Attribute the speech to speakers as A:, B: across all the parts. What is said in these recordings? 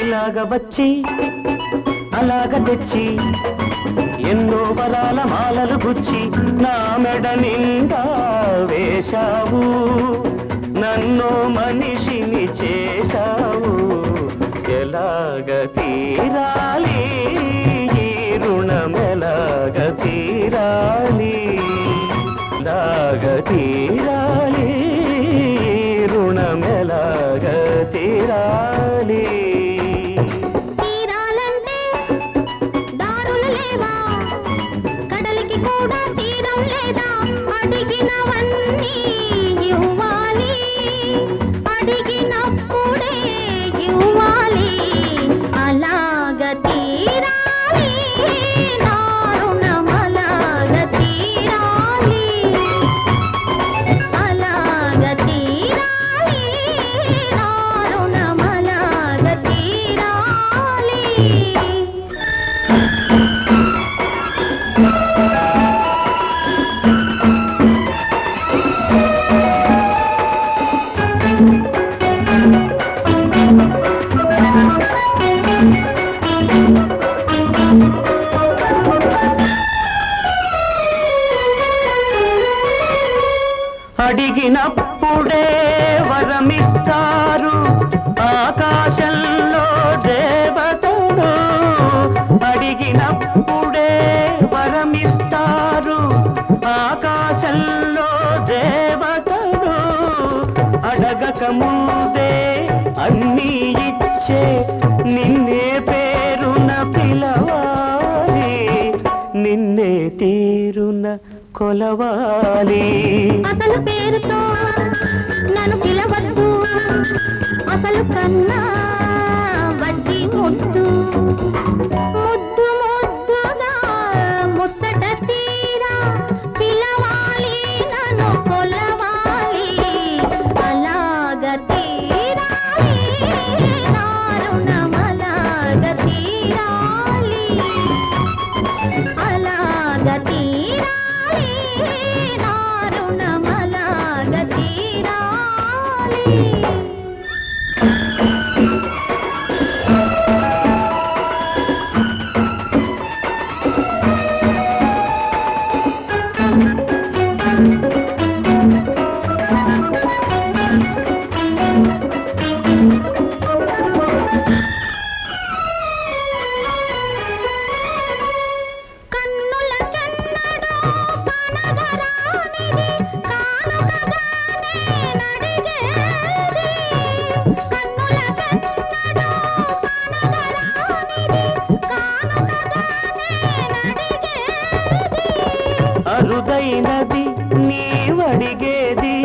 A: ఇలాగ వచ్చి అలాగ తెచ్చి ఎన్నో వరాల మాలలు గుచ్చి నా మెడ నిండా వేశావు, నన్ను మనిషిని చేశావు. ఎలాగ తీరాలి ఈ రుణం, ఎలాగ తీరాలి, ఎలాగ తీరాలి రుణం, ఎలాగ తీరాలి.
B: అడిగినవన్నీ ఇవ్వాలి, అడిగినప్పుడే ఇవ్వాలి. అలాగ తీరాలి నా రుణం, అలాగ తీరాలి, అలాగ తీరాలి నా రుణం, అలాగ తీరాలి.
A: అడిగినప్పుడే వరమిస్తారు ఆకాశంలో దేవతలు, అడిగినప్పుడే వరమిస్తారు ఆకాశంలో దేవతలు. అడగక ముందే అన్నీ ఇచ్చే నిన్నే పేరున పిలవాలి, నిన్నే తీరున కొలవాలి.
B: అసలు పేరుతో నన్ను పిలవద్దు, అసలు కన్నా వడ్డీ ముద్దు, ముద్దు ముద్దుగా ముచ్చట తీరా పిలవాలి, నన్ను కొలవాలి. అలాగ తీరాలి నా రుణం, అలాగ తీరాలి, అలాగ తీరాలి నా రుణం, అలాగ తీరాలి.
A: అరుదైనది నీవడిగేది,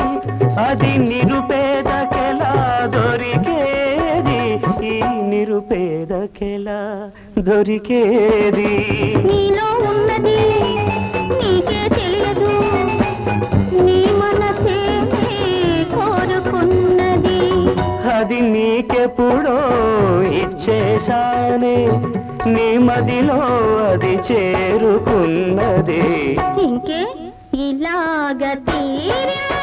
A: అది నిరుపేదకెలా దొరికేది, ఈ నిరుపేదకెలా దొరికేది.
B: నీలో ఉన్నది నీకే తెలియదు, నీ మనసే కోరుకున్నది.
A: అది నీకెప్పుడో ఇచ్చేశానే, నీ మదిలో అది చేరుకున్నది.
B: ఇంకే ఇలాగ తీరా